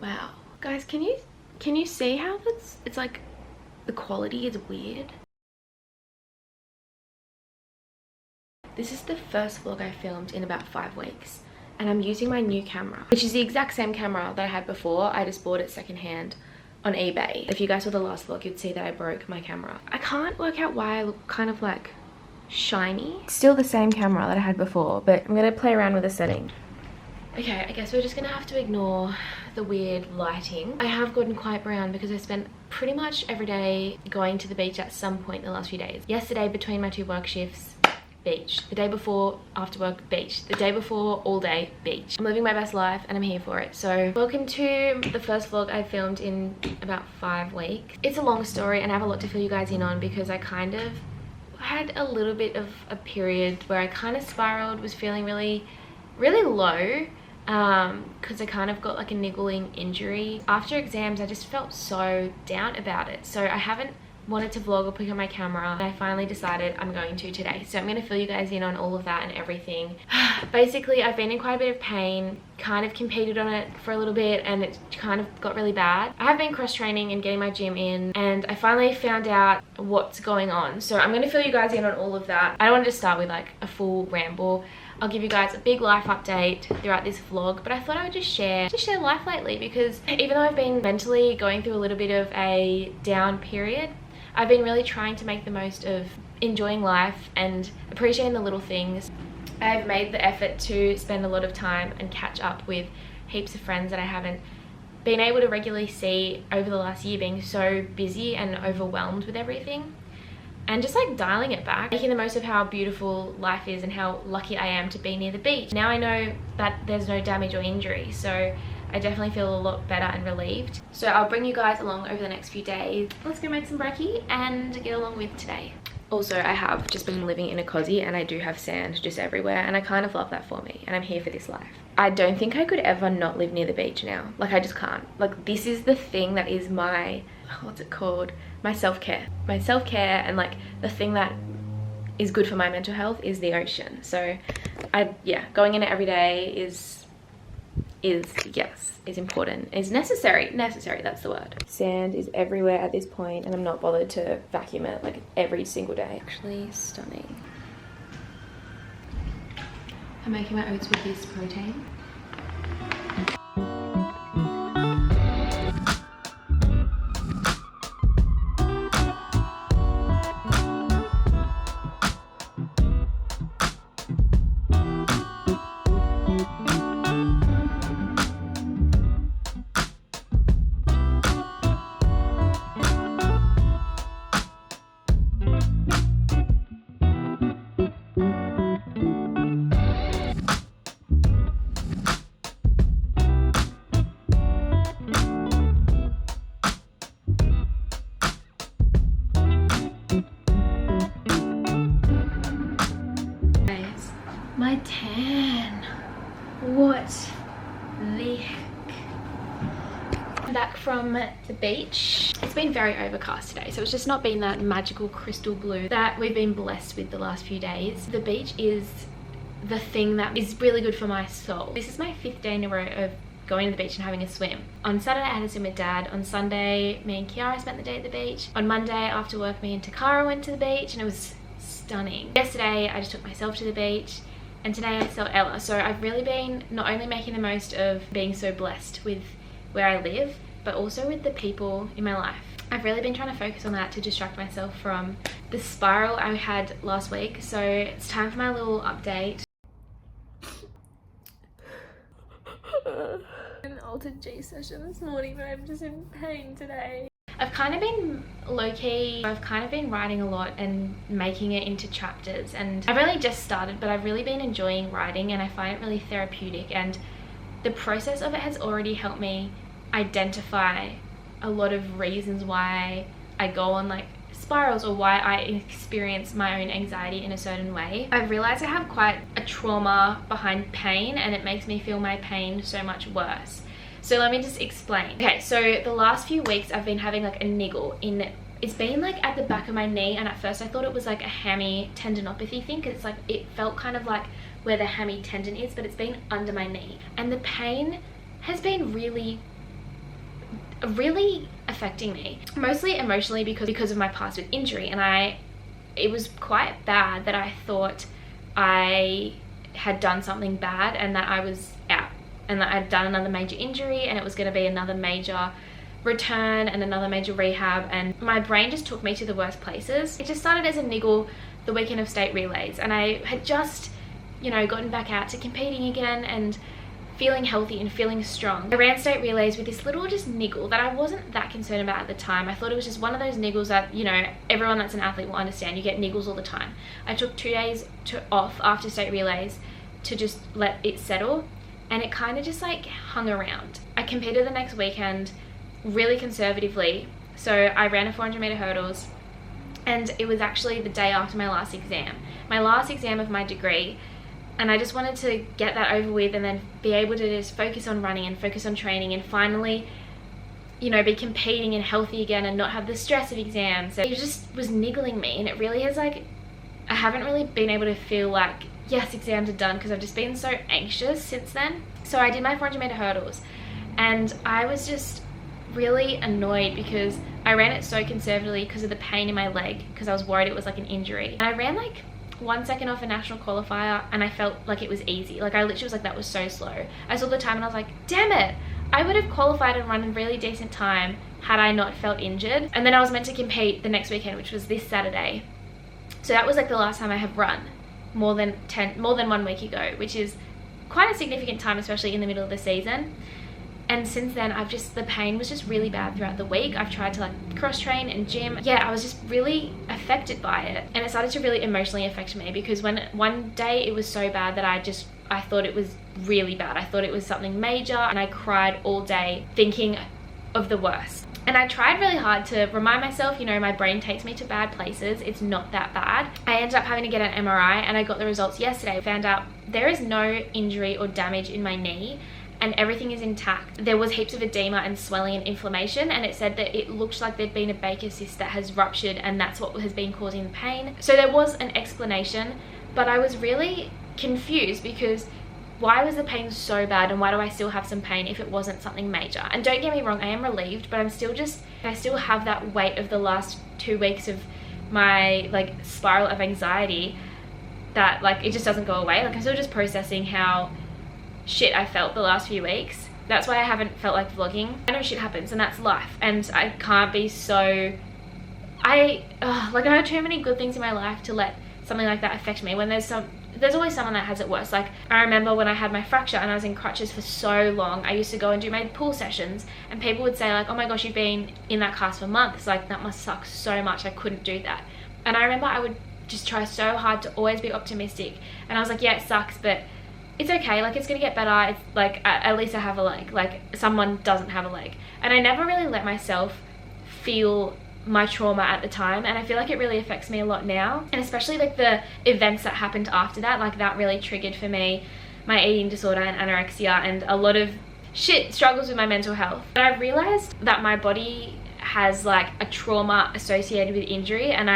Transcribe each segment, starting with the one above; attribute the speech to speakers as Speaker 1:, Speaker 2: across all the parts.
Speaker 1: Wow, guys, can you see how it's like the quality is weird? This is the first vlog I filmed in about 5 weeks, and I'm using my new camera, which is the exact same camera that I had before. I just bought it secondhand on eBay. If you guys saw the last vlog, you'd see that I broke my camera. I can't work out why I look kind of like shiny. Still the same camera that I had before, but I'm gonna play around with the setting. Okay, I guess we're just gonna have to ignore the weird lighting. I have gotten quite brown because I spent pretty much every day going to the beach at some point in the last few days. Yesterday, between my 2 work shifts, beach. The day before, after work, beach. The day before, all day, beach. I'm living my best life and I'm here for it. So welcome to the first vlog I filmed in about 5 weeks. It's a long story and I have a lot to fill you guys in on because I kind of had a little bit of a period where I kind of spiraled, was feeling really low. Because I kind of got like a niggling injury. After exams, I just felt so down about it. So I haven't wanted to vlog or pick up my camera. And I finally decided I'm going to today. So I'm going to fill you guys in on all of that and everything. Basically, I've been in quite a bit of pain, kind of competed on it for a little bit and it kind of got really bad. I have been cross training and getting my gym in and I finally found out what's going on. So I'm going to fill you guys in on all of that. I don't want to just start with like a full ramble. I'll give you guys a big life update throughout this vlog, but I thought I would just share life lately because even though I've been mentally going through a little bit of a down period, I've been really trying to make the most of enjoying life and appreciating the little things. I've made the effort to spend a lot of time and catch up with heaps of friends that I haven't been able to regularly see over the last year, being so busy and overwhelmed with everything. And just like dialing it back, making the most of how beautiful life is and how lucky I am to be near the beach. Now I know that there's no damage or injury, so I definitely feel a lot better and relieved. So I'll bring you guys along over the next few days. Let's go make some brekkie and get along with today. Also, I have just been living in a cozy and I do have sand just everywhere and I kind of love that for me and I'm here for this life. I don't think I could ever not live near the beach now. Like I just can't. Like this is the thing that is my, what's it called? My self-care. My self-care and like the thing that is good for my mental health is the ocean. So yeah, going in it every day is important. It's necessary, that's the word. Sand is everywhere at this point and I'm not bothered to vacuum it like every single day. Actually stunning. I'm making my oats with this protein. My tan. What the heck? I'm back from the beach. It's been very overcast today, so it's just not been that magical crystal blue that we've been blessed with the last few days. The beach is the thing that is really good for my soul. This is my 5th day in a row of going to the beach and having a swim. On Saturday I had a swim with Dad. On Sunday me and Kiara spent the day at the beach. On Monday after work me and Takara went to the beach and it was stunning. Yesterday I just took myself to the beach. And today I saw Ella. So I've really been not only making the most of being so blessed with where I live, but also with the people in my life. I've really been trying to focus on that to distract myself from the spiral I had last week. So it's time for my little update. An altered G session this morning, but I'm just in pain today. I've kind of been low-key, I've kind of been writing a lot and making it into chapters, and I've only just started, but I've really been enjoying writing and I find it really therapeutic, and the process of it has already helped me identify a lot of reasons why I go on like spirals or why I experience my own anxiety in a certain way, I've realized I have quite a trauma behind pain, and it makes me feel my pain so much worse. So let me just explain. Okay, so the last few weeks I've been having like a niggle in, it's been like at the back of my knee, and at first I thought it was like a hammy tendinopathy thing, because it's like, it felt kind of like where the hammy tendon is, but it's been under my knee. And the pain has been really affecting me, mostly emotionally because of my past with injury. And it was quite bad that I thought I had done something bad and that I was out, and that I'd done another major injury and it was going to be another major return and another major rehab, and my brain just took me to the worst places. It just started as a niggle the weekend of state relays, and I had just, you know, gotten back out to competing again and feeling healthy and feeling strong. I ran state relays with this little just niggle that I wasn't that concerned about at the time. I thought it was just one of those niggles that, you know, everyone that's an athlete will understand. You get niggles all the time. I took 2 days off after state relays to just let it settle, and it kind of just like hung around. I competed the next weekend really conservatively. So I ran a 400-meter hurdles, and it was actually the day after my last exam of my degree. And I just wanted to get that over with and then be able to just focus on running and focus on training and finally, you know, be competing and healthy again and not have the stress of exams. So it just was niggling me, and it really is like, I haven't really been able to feel like, yes, exams are done, because I've just been so anxious since then. So I did my 400-meter hurdles, and I was just really annoyed because I ran it so conservatively because of the pain in my leg, because I was worried it was like an injury. And I ran like 1 second off a national qualifier, and I felt like it was easy. Like I literally was like, that was so slow. I saw the time and I was like, damn it, I would have qualified and run a really decent time had I not felt injured. And then I was meant to compete the next weekend, which was this Saturday. So that was like the last time I have run more than 1 week ago, which is quite a significant time, especially in the middle of the season. And since then, the pain was just really bad throughout the week. I've tried to like cross train and gym. Yeah, I was just really affected by it. And it started to really emotionally affect me, because when one day it was so bad that I thought it was really bad. I thought it was something major, and I cried all day thinking of the worst. And I tried really hard to remind myself, you know, my brain takes me to bad places. It's not that bad. I ended up having to get an MRI, and I got the results yesterday. I found out there is no injury or damage in my knee, and everything is intact. There was heaps of edema and swelling and inflammation, and it said that it looked like there'd been a Baker cyst that has ruptured, and that's what has been causing the pain. So there was an explanation, but I was really confused because why was the pain so bad, and why do I still have some pain if it wasn't something major? And don't get me wrong, I am relieved, but I still have that weight of the last 2 weeks of my like spiral of anxiety that like it just doesn't go away. Like I'm still just processing how shit I felt the last few weeks. That's why I haven't felt like vlogging. I know shit happens, and that's life, and I can't be so I have too many good things in my life to let something like that affect me when there's always someone that has it worse. Like I remember when I had my fracture and I was in crutches for so long, I used to go and do my pool sessions, and people would say like, oh my gosh, you've been in that cast for months, like that must suck so much. I couldn't do that. And I remember I would just try so hard to always be optimistic, and I was like, yeah, it sucks, but it's okay, like it's gonna get better. It's like at least I have a leg, like someone doesn't have a leg. And I never really let myself feel my trauma at the time, and I feel like it really affects me a lot now, and especially like the events that happened after that, like that really triggered for me my eating disorder and anorexia and a lot of struggles with my mental health. But I've realized that my body has like a trauma associated with injury, and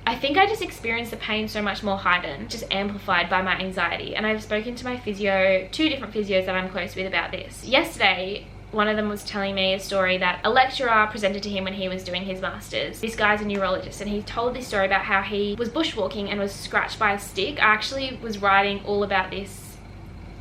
Speaker 1: I think I just experienced the pain so much more heightened, just amplified by my anxiety. And I've spoken to my physio, 2 different physios that I'm close with about this. Yesterday, one of them was telling me a story that a lecturer presented to him when he was doing his masters. This guy's a neurologist, and he told this story about how he was bushwalking and was scratched by a stick. I actually was writing all about this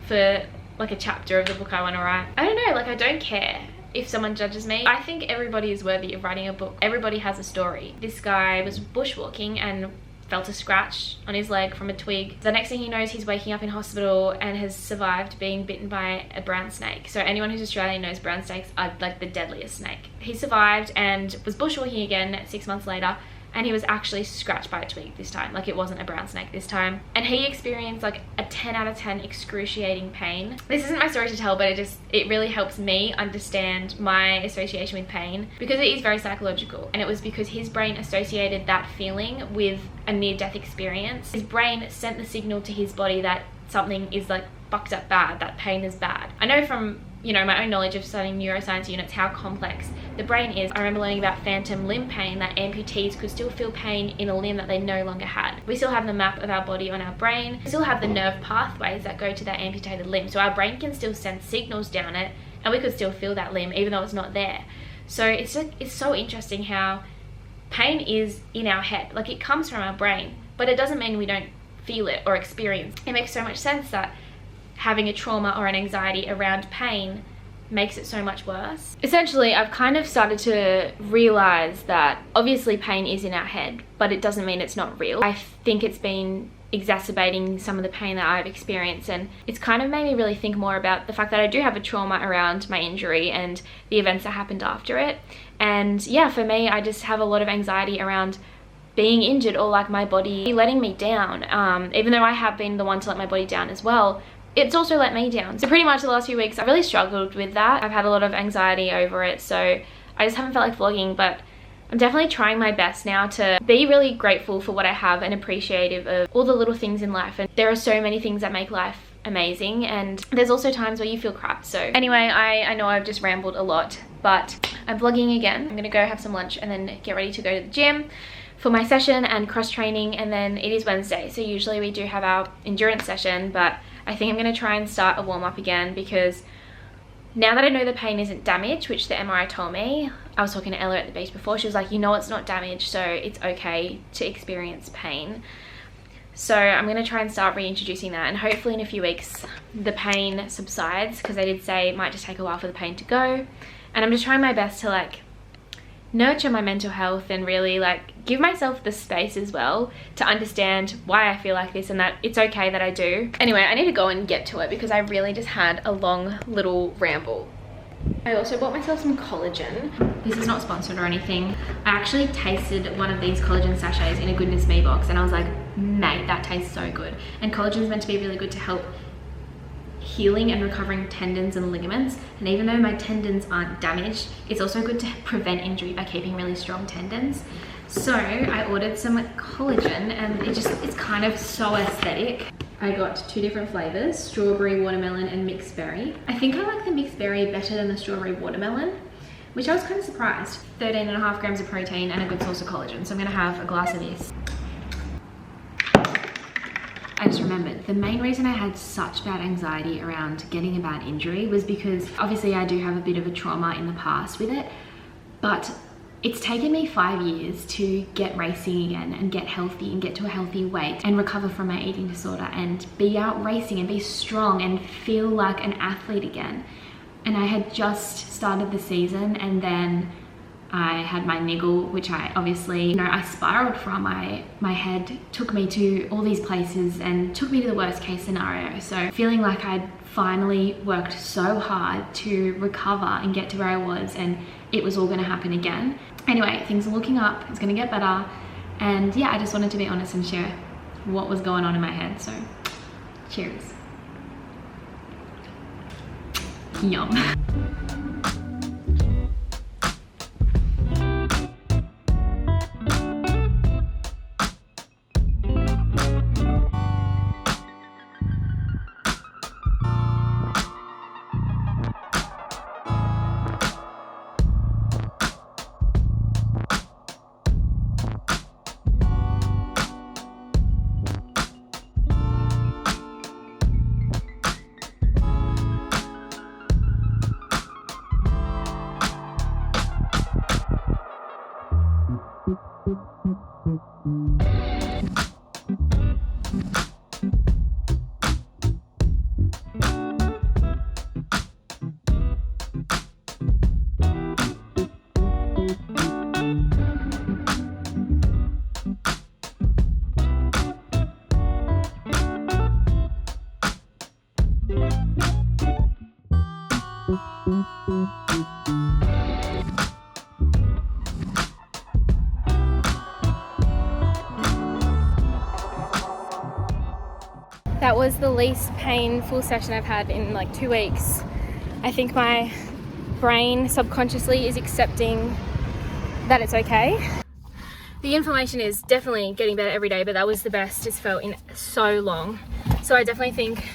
Speaker 1: for like a chapter of the book I want to write. I don't know, like I don't care if someone judges me. I think everybody is worthy of writing a book. Everybody has a story. This guy was bushwalking and felt a scratch on his leg from a twig. The next thing he knows, he's waking up in hospital and has survived being bitten by a brown snake. So anyone who's Australian knows brown snakes are like the deadliest snake. He survived and was bushwalking again 6 months later, and he was actually scratched by a twig this time. Like it wasn't a brown snake this time. And he experienced like a 10 out of 10 excruciating pain. This isn't my story to tell, but it really helps me understand my association with pain, because it is very psychological, and it was because his brain associated that feeling with a near-death experience. His brain sent the signal to his body that something is like fucked up bad, that pain is bad. I know from, you know, my own knowledge of studying neuroscience units how complex the brain is. I remember learning about phantom limb pain, that amputees could still feel pain in a limb that they no longer had. We still have the map of our body on our brain. We still have the nerve pathways that go to that amputated limb. So our brain can still send signals down it, and we could still feel that limb even though it's not there. So it's so interesting how pain is in our head. Like, it comes from our brain, but it doesn't mean we don't feel it or experience. It makes so much sense that having a trauma or an anxiety around pain makes it so much worse. Essentially, I've kind of started to realize that obviously pain is in our head, but it doesn't mean it's not real. I think it's been exacerbating some of the pain that I've experienced, and it's kind of made me really think more about the fact that I do have a trauma around my injury and the events that happened after it. And yeah, for me, I just have a lot of anxiety around being injured, or like my body letting me down. Even though I have been the one to let my body down as well, it's also let me down. So pretty much the last few weeks I've really struggled with that. I've had a lot of anxiety over it, so I just haven't felt like vlogging, but I'm definitely trying my best now to be really grateful for what I have and appreciative of all the little things in life. And there are so many things that make life amazing, and there's also times where you feel crap. So anyway, I know I've just rambled a lot, but I'm vlogging again. I'm gonna go have some lunch and then get ready to go to the gym for my session and cross training, and then it is Wednesday, so usually we do have our endurance session, but I think I'm going to try and start a warm-up again, because now that I know the pain isn't damage, which the MRI told me, I was talking to Ella at the beach before, she was like, you know, it's not damage, so it's okay to experience pain. So I'm going to try and start reintroducing that, and hopefully in a few weeks the pain subsides, because they did say it might just take a while for the pain to go. And I'm just trying my best to like nurture my mental health and really like give myself the space as well to understand why I feel like this, and that it's okay that I do. Anyway, I need to go and get to it because I really just had a long little ramble. I also bought myself some collagen. This is not sponsored or anything. I actually tasted one of these collagen sachets in a Goodness Me box, and I was like, mate, that tastes so good. And collagen is meant to be really good to help healing and recovering tendons and ligaments, and even though my tendons aren't damaged, it's also good to prevent injury by keeping really strong tendons. So I ordered some collagen, and it's kind of so aesthetic. I got 2 different flavors, strawberry, watermelon, and mixed berry. I think I like the mixed berry better than the strawberry watermelon, which I was kind of surprised. 13.5 grams of protein and a good source of collagen, so I'm gonna have a glass of this. I just remembered the main reason I had such bad anxiety around getting a bad injury was because obviously I do have a bit of a trauma in the past with it, but it's taken me 5 years to get racing again and get healthy and get to a healthy weight and recover from my eating disorder and be out racing and be strong and feel like an athlete again. And I had just started the season, and then I had my niggle, which I obviously, you know, I spiraled from. My head took me to all these places and took me to the worst case scenario. So feeling like I'd finally worked so hard to recover and get to where I was, and it was all gonna happen again. Anyway, things are looking up, it's gonna get better. And yeah, I just wanted to be honest and share what was going on in my head. So cheers. Yum. That was the least painful session I've had in like 2 weeks. I think my brain subconsciously is accepting that it's okay. The inflammation is definitely getting better every day, but that was the best it's felt in so long. So I definitely think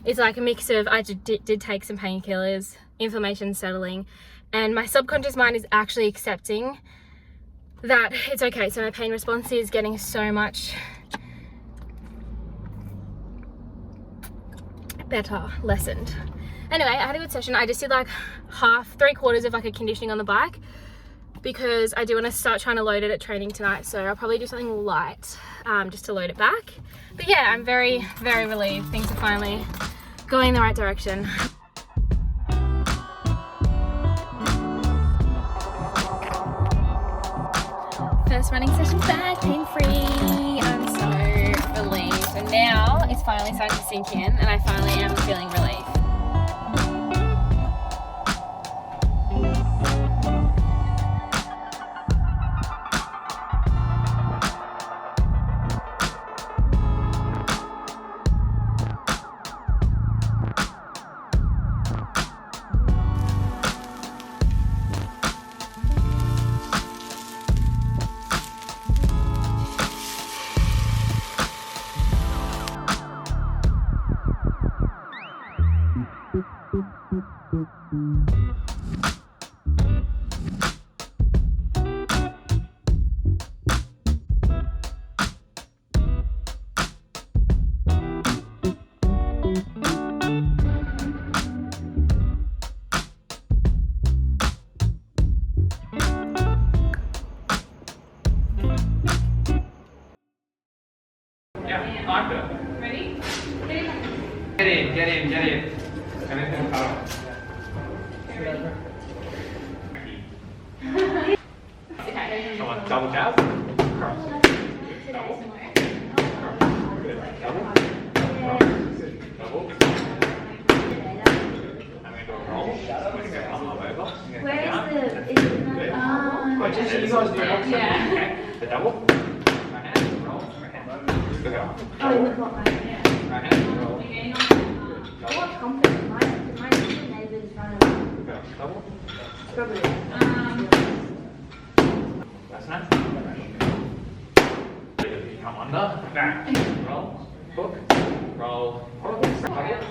Speaker 1: it's like a mix of, I did take some painkillers, inflammation settling, and my subconscious mind is actually accepting that it's okay. So my pain response is getting so much better, lessened. Anyway, I had a good session. I just did like three quarters of like a conditioning on the bike because I do want to start trying to load it at training tonight. So I'll probably do something light just to load it back. But yeah, I'm very, very relieved. Things are finally going in the right direction. First running session back, pain-free. I'm so relieved. And now it's finally starting to sink in and I finally am feeling relief.
Speaker 2: Ready? Get in. And then cut Okay. Come on, double jab. Cross. Double. And then do a roll.
Speaker 3: Where's the,
Speaker 2: Just you guys do it. Okay. The double. Right hand. Roll. Right hand. Look out.
Speaker 3: oh, in the clock, right? Yeah.
Speaker 2: Right hand. Roll.
Speaker 3: I want confidence. My neighbours run around.
Speaker 2: Double.
Speaker 3: Probably.
Speaker 2: That's nice. Come under. Back. Roll. Hook. Roll. Hook. Right hand.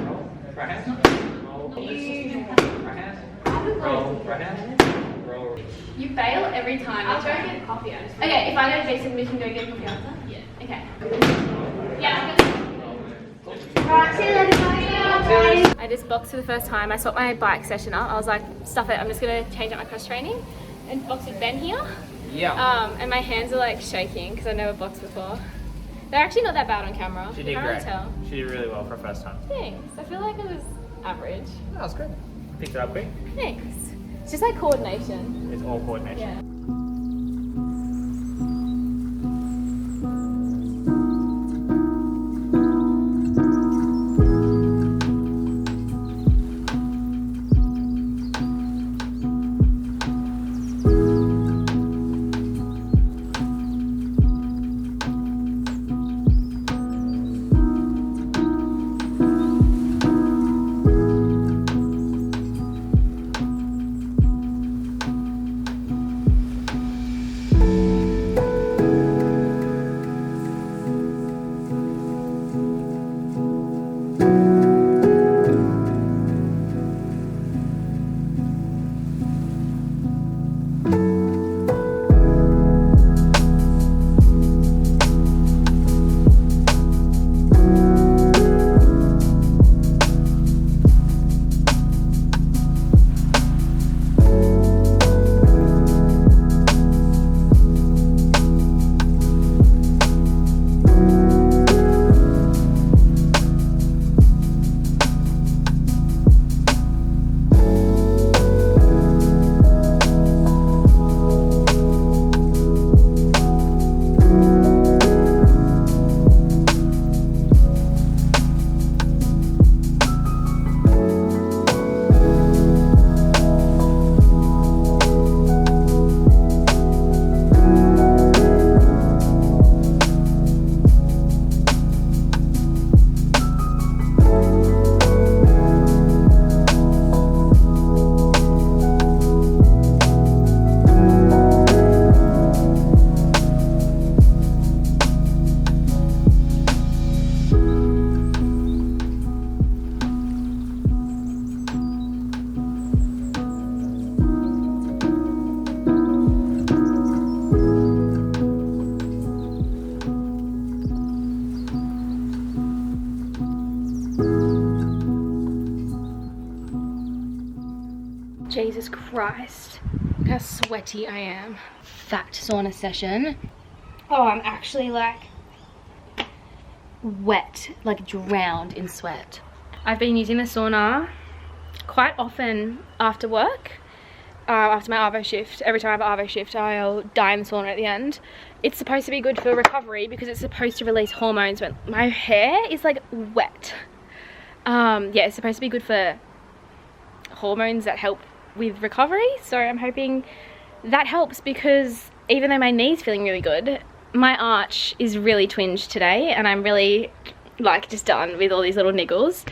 Speaker 2: Roll. Right hand. Roll. Right hand. Roll. Right hand. Roll.
Speaker 1: You fail every time. I'll go get coffee. Okay, if I go Jason, we can go get coffee after? Yeah. Okay. Yeah.
Speaker 3: Alright, see you later, guys.
Speaker 1: I just boxed for the first time. I swapped my bike session up. I was like, stuff it, I'm just gonna change up my cross training and box with Ben here.
Speaker 4: Yeah.
Speaker 1: And my hands are like shaking because I've never boxed before. They're actually not that bad on camera.
Speaker 4: She did
Speaker 1: Can't
Speaker 4: great.
Speaker 1: really tell.
Speaker 4: She did really well for her first time.
Speaker 1: Thanks. I feel like it was average.
Speaker 4: That was good. Picked it up quick.
Speaker 1: Thanks. It's just like coordination.
Speaker 4: It's all coordination.
Speaker 1: Yeah. Jesus Christ. Look how sweaty I am. That sauna session. Oh, I'm actually like wet, like drowned in sweat. I've been using the sauna quite often after work. After my Arvo shift. Every time I have an Arvo shift, I'll die in the sauna at the end. It's supposed to be good for recovery because it's supposed to release hormones, but my hair is like wet. Yeah, it's supposed to be good for hormones that help with recovery, so I'm hoping that helps, because even though my knee's feeling really good, my arch is really twinged today and I'm really like just done with all these little niggles.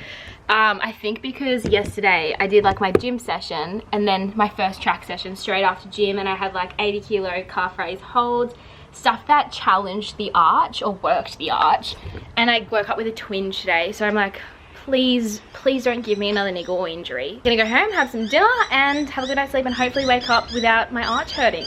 Speaker 1: I think because yesterday I did like my gym session and then my first track session straight after gym, and I had like 80 kilo calf raise holds, stuff that challenged the arch or worked the arch, and I woke up with a twinge today, so I'm like, please don't give me another niggle or injury. I'm gonna go home, have some dinner and have a good night's sleep and hopefully wake up without my arch hurting.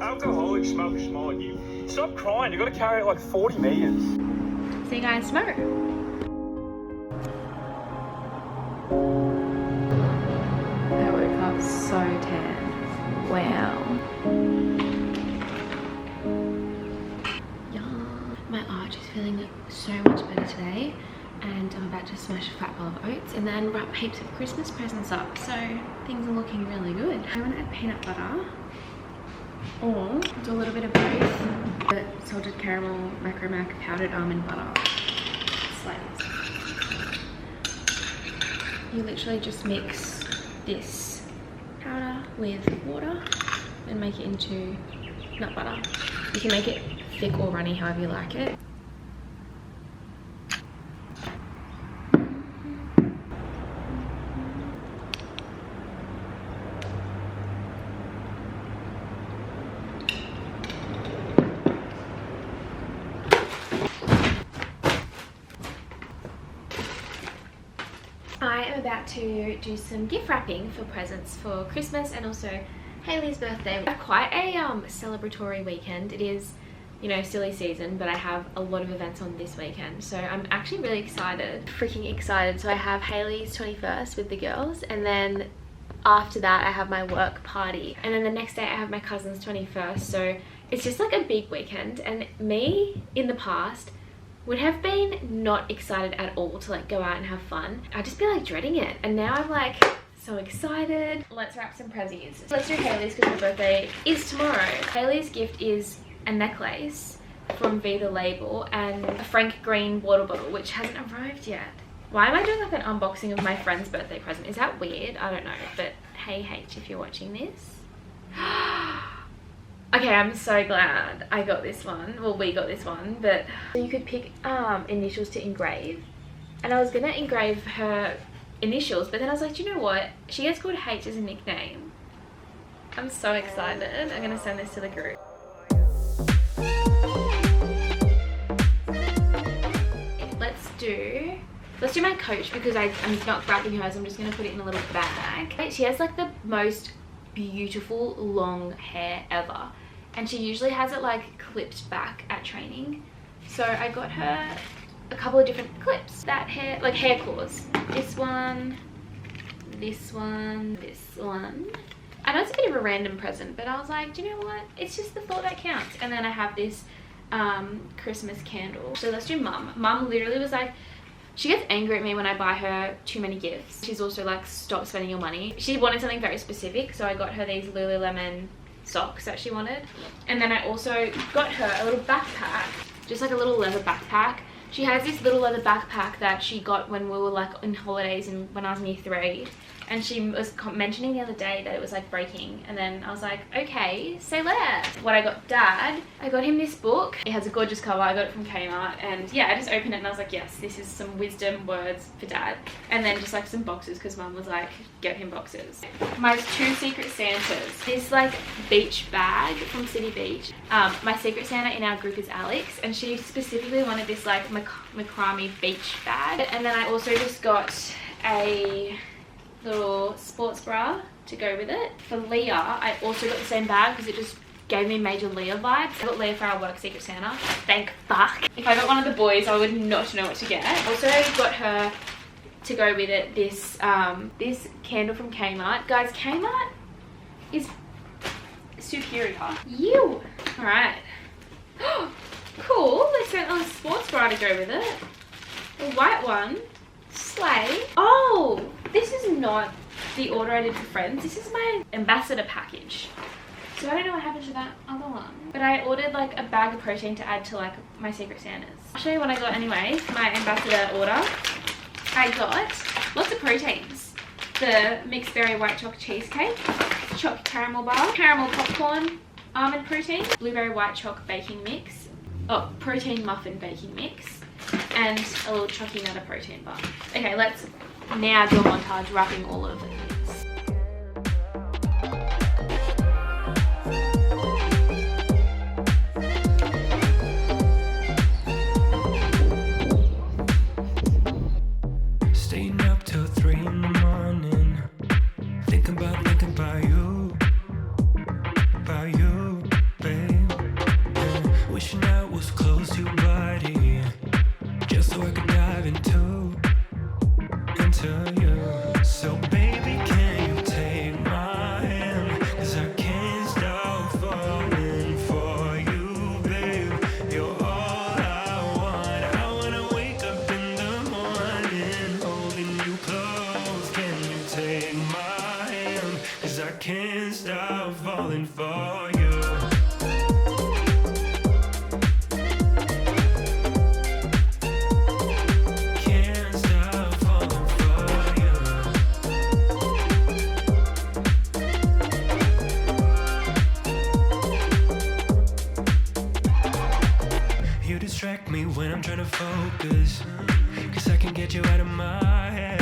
Speaker 5: Alcoholic smoke smart. You stop crying. You got to carry it like 40 meters.
Speaker 1: See you guys tomorrow. I woke up so tan. Wow. Yeah. My arch is feeling so much better today, and I'm about to smash a fat bowl of oats and then wrap heaps of Christmas presents up, so things are looking really good. I want to add peanut butter or do a little bit of both. But salted caramel, MACROMIKE powdered almond butter. Slaps. You literally just mix this powder with water and make it into nut butter. You can make it thick or runny, however you like it. I am about to do some gift wrapping for presents for Christmas and also Hayley's birthday. I have quite a celebratory weekend. It is, you know, silly season, but I have a lot of events on this weekend, so I'm actually really excited, freaking excited. So I have Hayley's 21st with the girls, and then after that I have my work party, and then the next day I have my cousin's 21st. So it's just like a big weekend, and me in the past would have been not excited at all to like go out and have fun. I'd just be like dreading it, and now I'm like so excited. Let's wrap some prezzies. Let's do Hayley's because her birthday is tomorrow. Hayley's gift is a necklace from Be The Label and a Frank Green water bottle, which hasn't arrived yet. Why am I doing like an unboxing of my friend's birthday present? Is that weird? I don't know, but hey H, if you're watching this. Okay, I'm so glad I got this one. Well, we got this one, but you could pick initials to engrave. And I was gonna engrave her initials, but then I was like, do you know what? She gets called H as a nickname. I'm so excited. I'm gonna send this to the group. Let's do my Coach because I'm not wrapping hers. I'm just gonna put it in a little bag. She has like the most beautiful long hair ever, and she usually has it like clipped back at training, so I got her a couple of different clips. That hair, like hair claws, this one, this one, this one. I know it's a bit of a random present, but I was like, do you know what, it's just the thought that counts. And then I have this Christmas candle. So let's do Mum. Mum literally was like, she gets angry at me when I buy her too many gifts. She's also like, stop spending your money. She wanted something very specific, so I got her these Lululemon socks that she wanted. And then I also got her a little backpack, just like a little leather backpack. She has this little leather backpack that she got when we were like in holidays and when I was in year 3. and she was mentioning the other day that it was like breaking, and then I was like, okay, say less. What I got Dad, I got him this book. It has a gorgeous cover. I got it from Kmart, and yeah, I just opened it and I was like, yes, this is some wisdom words for Dad. And then just like some boxes, because Mum was like, get him boxes. My 2 Secret Santas. This like beach bag from City Beach. My Secret Santa in our group is Alex, and she specifically wanted this like macrame beach bag. And then I also just got a little sports bra to go with it. For Leah, I also got the same bag because it just gave me major Leah vibes. I got Leah for our work Secret Santa. Thank fuck. If I got one of the boys, I would not know what to get. Also got her to go with it this this candle from Kmart. Guys, Kmart is superior. You. All right. Cool. They sent a sports bra to go with it. A white one. Slay. Oh, this is not the order I did for friends. This is my ambassador package. So I don't know what happened to that other one. But I ordered like a bag of protein to add to like my Secret Santas. I'll show you what I got anyway. My ambassador order. I got lots of proteins. The mixed berry white chocolate cheesecake, chocolate caramel bar, caramel popcorn, almond protein, blueberry white chocolate baking mix, protein muffin baking mix, and a little chocky nutter protein bar. Okay, let's now do a montage wrapping all of these.
Speaker 6: Staying up till 3 in the morning, thinking about you, babe. And wishing I was close to your body, just so I could dive into you. So baby, can you take my hand? 'Cause I can't stop falling for you, babe. You're all I want. I wanna wake up in the morning holding you close. Can you take my hand? 'Cause I can't stop falling for you. Distract me when I'm trying to focus, 'cause I can get you out of my head,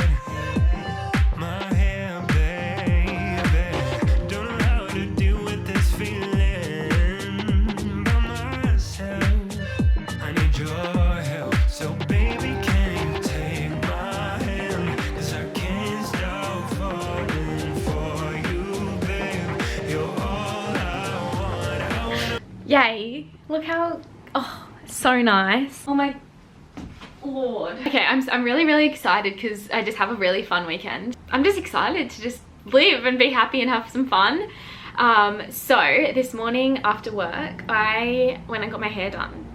Speaker 6: baby. Don't know how to deal with this feeling by myself. I need your help, so baby, can you take my hand? 'Cause I can't stop falling for you, babe. You're all I want.
Speaker 1: Yay! Look how, oh, so nice. Oh my lord. Okay, I'm really excited because I just have a really fun weekend. I'm just excited to just live and be happy and have some fun. So this morning after work, I went and got my hair done.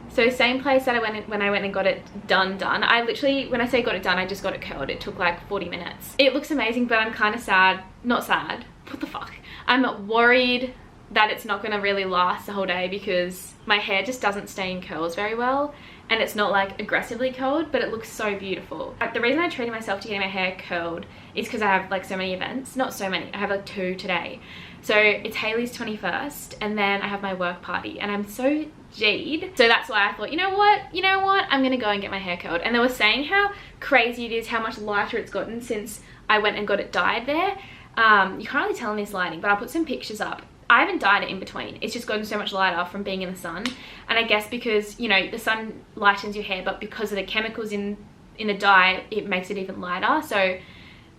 Speaker 1: So same place that I went when I went and got it done. I literally, when I say got it done, I just got it curled. It took like 40 minutes. It looks amazing, but I'm kind of sad. Not sad. What the fuck? I'm worried that it's not gonna really last the whole day because my hair just doesn't stay in curls very well, and it's not like aggressively curled, but it looks so beautiful. The reason I treated myself to getting my hair curled is because I have like so many events. Not so many, I have like 2 today. So it's Hayley's 21st, and then I have my work party, and I'm so G'd. So that's why I thought, you know what, I'm gonna go and get my hair curled. And they were saying how crazy it is, how much lighter it's gotten since I went and got it dyed there. You can't really tell in this lighting, but I'll put some pictures up. I haven't dyed it in between. It's just gotten so much lighter from being in the sun. And I guess because, you know, the sun lightens your hair, but because of the chemicals in the dye, it makes it even lighter. So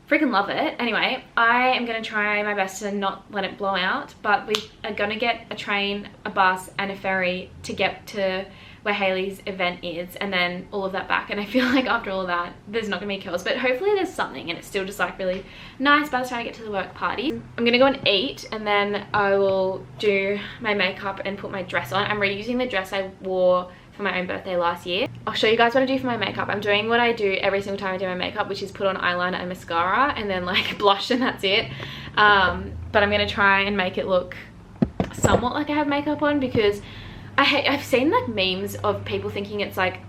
Speaker 1: freaking love it. Anyway, I am going to try my best to not let it blow out, but we are going to get a train, a bus and a ferry to get to where Hayley's event is, and then all of that back. And I feel like after all of that, there's not gonna be curls, but hopefully there's something, and it's still just like really nice by the time I get to the work party. I'm gonna go and eat, and then I will do my makeup and put my dress on. I'm reusing the dress I wore for my own birthday last year. I'll show you guys what I do for my makeup. I'm doing what I do every single time I do my makeup, which is put on eyeliner and mascara and then like blush, and that's it. But I'm gonna try and make it look somewhat like I have makeup on, because I've seen like memes of people thinking it's like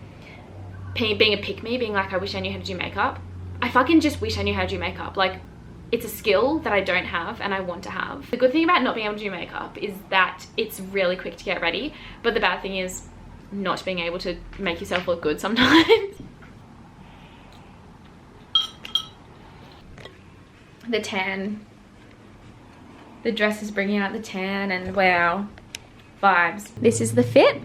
Speaker 1: being a pick-me, being like, I wish I knew how to do makeup. I fucking just wish I knew how to do makeup. Like, it's a skill that I don't have and I want to have. The good thing about not being able to do makeup is that it's really quick to get ready, but the bad thing is not being able to make yourself look good sometimes. The tan. The dress is bringing out the tan and wow, vibes. This is the fit.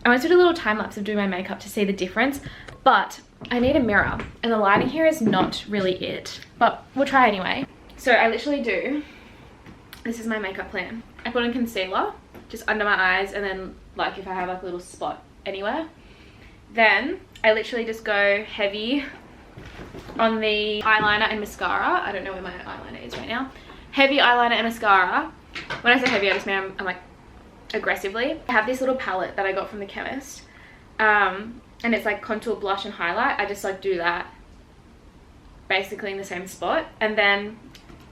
Speaker 1: I went to do a little time lapse of doing my makeup to see the difference, but I need a mirror and the lighting here is not really it, but we'll try anyway. So I literally do, this is my makeup plan. I put on concealer just under my eyes, and then like if I have like a little spot anywhere, then I literally just go heavy on the eyeliner and mascara. I don't know where my eyeliner is right now. Heavy eyeliner and mascara. When I say heavy, I just mean I'm like aggressively. I have this little palette that I got from the chemist, and it's like contour, blush and highlight. I just like do that basically in the same spot, and then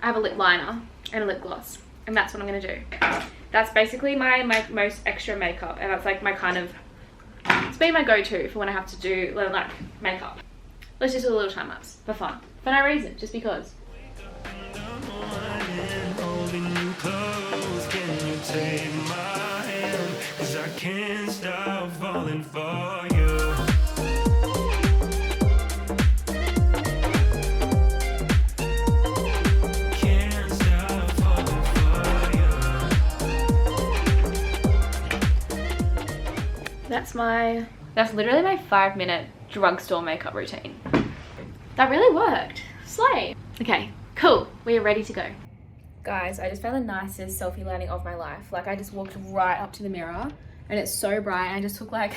Speaker 1: I have a lip liner and a lip gloss, and that's what I'm gonna do. That's basically my most extra makeup, and that's like my kind of, it's been my go-to for when I have to do like makeup. Let's just do a little time lapse for fun, for no reason, just because.
Speaker 6: Take my hand, 'cause I can't stop falling for you. Can't stop falling for you.
Speaker 1: That's literally my 5-minute drugstore makeup routine. That really worked. Slay. Okay, cool. We are ready to go. Guys, I just found the nicest selfie lighting of my life. Like I just walked right up to the mirror and it's so bright, and I just took like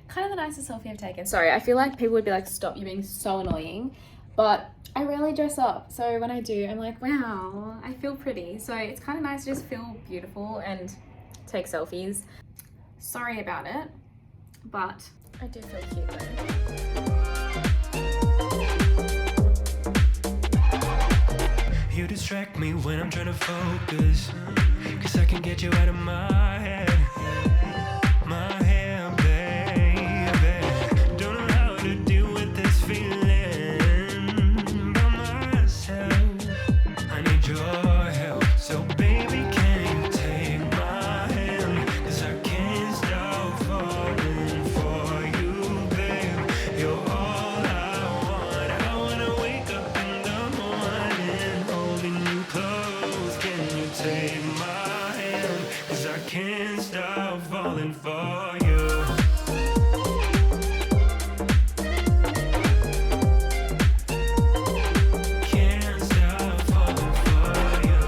Speaker 1: kind of the nicest selfie I've taken. Sorry, I feel like people would be like, stop, you're being so annoying. But I rarely dress up. So when I do, I'm like, wow, I feel pretty. So it's kind of nice to just feel beautiful and take selfies. Sorry about it, but I do feel cute though.
Speaker 6: You distract me when I'm trying to focus, 'cause I can get you out of my head, baby. Don't know how to deal with this feeling by myself. I need your help, so baby, can you take my hand? 'Cause I can't stop falling for you, babe. You're all I want. I wanna wake up in the morning holding you close. Can you take my hand? 'Cause I can't stop falling for you. Can't stop falling for you.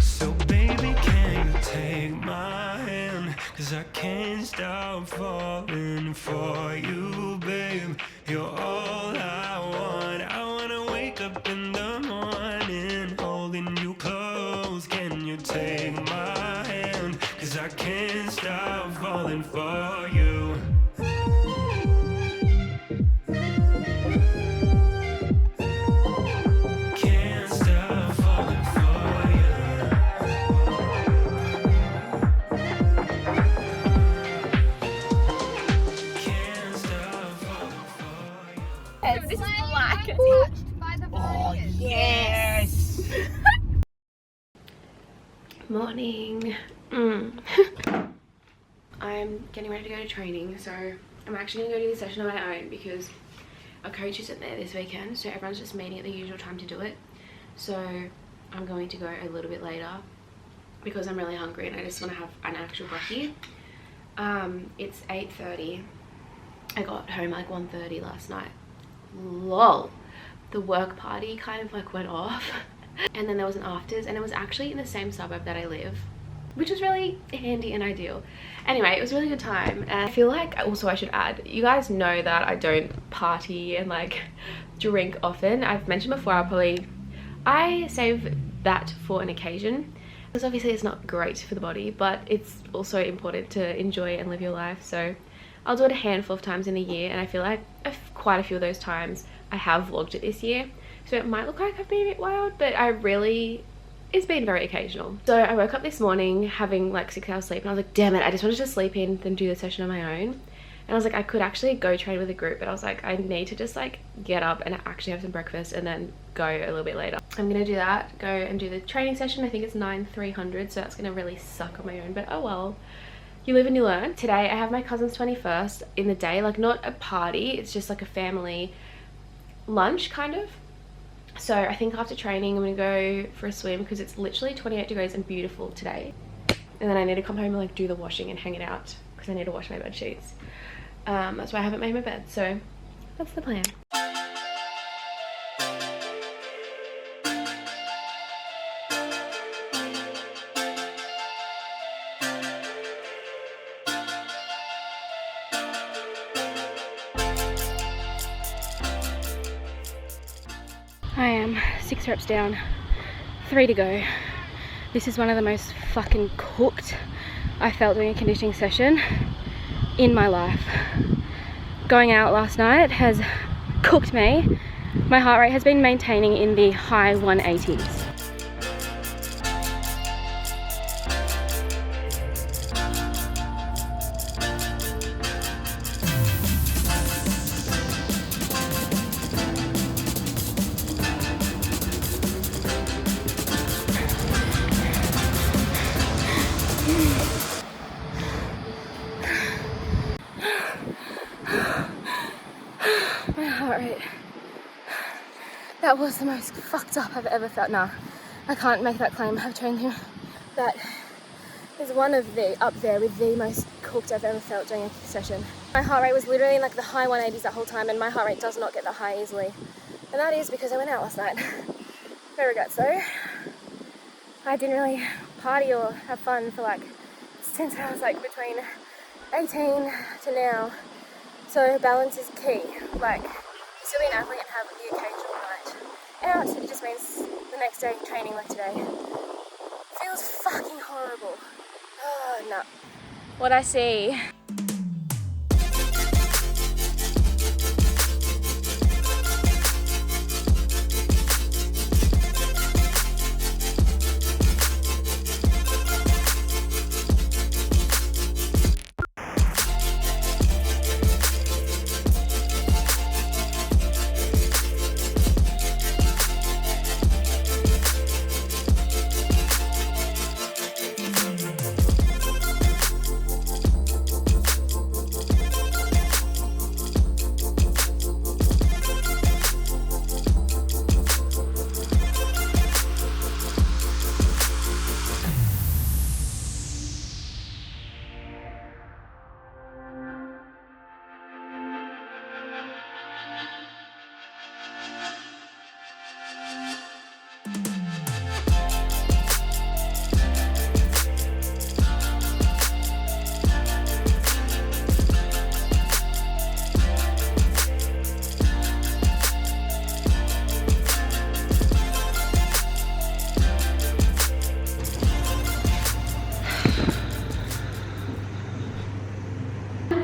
Speaker 6: So baby, can you take my hand? 'Cause I can't stop falling for you, babe. You're all I want. I wanna wake up in the morning holding you close. Can you take my hand? 'Cause I can't stop falling for you. Can't stop falling for you. Can't stop falling for you.
Speaker 1: This is black.
Speaker 3: Oh,
Speaker 1: Yes. Morning. I'm getting ready to go to training, so I'm actually gonna go do the session on my own because our coach isn't there this weekend, so everyone's just meeting at the usual time to do it. So I'm going to go a little bit later because I'm really hungry and I just want to have an actual brekkie. It's 8:30. I got home like 1:30 last night. Lol. The work party kind of like went off and then there was an afters, and it was actually in the same suburb that I live, which was really handy and ideal. Anyway, it was a really good time, and I feel like also I should add, you guys know that I don't party and like drink often. I've mentioned before, I save that for an occasion, because obviously it's not great for the body, but it's also important to enjoy and live your life. So I'll do it a handful of times in a year, and I feel like quite a few of those times I have vlogged it this year, so it might look like I've been a bit wild, but I really it's been very occasional. So I woke up this morning having like 6 hours sleep and I was like, damn it, I just wanted to sleep in then do the session on my own. And I was like, I could actually go train with a group, but I was like, I need to just like get up and actually have some breakfast and then go a little bit later. I'm gonna do that, go and do the training session. I think it's 9:300, so that's gonna really suck on my own, but oh well. You live and you learn. Today I have my cousin's 21st in the day, like not a party, it's just like a family lunch kind of. So I think after training I'm gonna go for a swim because it's literally 28 degrees and beautiful today. And then I need to come home and like do the washing and hang it out because I need to wash my bed sheets. That's why I haven't made my bed, so that's the plan. I am 6 reps down, 3 to go. This is one of the most fucking cooked I felt doing a conditioning session in my life. Going out last night has cooked me. My heart rate has been maintaining in the high 180s. My heart rate. That was the most fucked up I've ever felt. Nah, I can't make that claim. I've trained him. That is one of the, up there with the most cooked I've ever felt during a session. My heart rate was literally in like the high 180s that whole time, and my heart rate does not get that high easily. And that is because I went out last night. No regrets though. I didn't really party or have fun for like, since I was like between 18 to now. So balance is key. Like, still be an athlete and have the occasional night out. It just means the next day training like today feels fucking horrible. Oh no. What I see.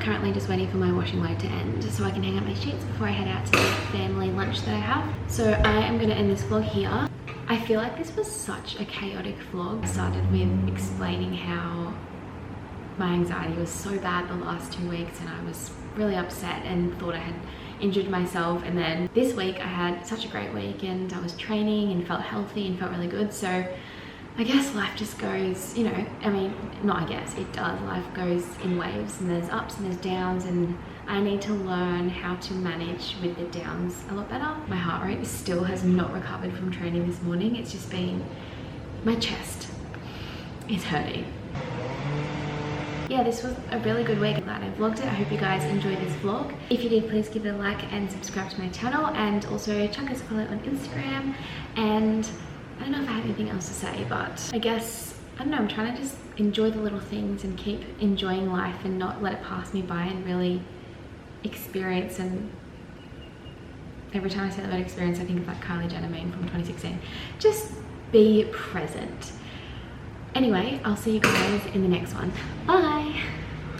Speaker 1: Currently just waiting for my washing load to end so I can hang out my sheets before I head out to the family lunch that I have. So I am going to end this vlog here. I feel like this was such a chaotic vlog. I started with explaining how my anxiety was so bad the last 2 weeks and I was really upset and thought I had injured myself, and then this week I had such a great week and I was training and felt healthy and felt really good. So I guess life just goes, you know, I mean, not I guess, it does. Life goes in waves and there's ups and there's downs, and I need to learn how to manage with the downs a lot better. My heart rate still has not recovered from training this morning. It's just been, my chest is hurting. Yeah, this was a really good week. I'm glad I vlogged it. I hope you guys enjoyed this vlog. If you did, please give it a like and subscribe to my channel, and also chuck us a follow on Instagram. And I don't know if I have anything else to say, but I guess, I don't know, I'm trying to just enjoy the little things and keep enjoying life and not let it pass me by, and really experience. And every time I say the word experience, I think of that Kylie Jenner meme from 2016. Just be present. Anyway, I'll see you guys in the next one. Bye!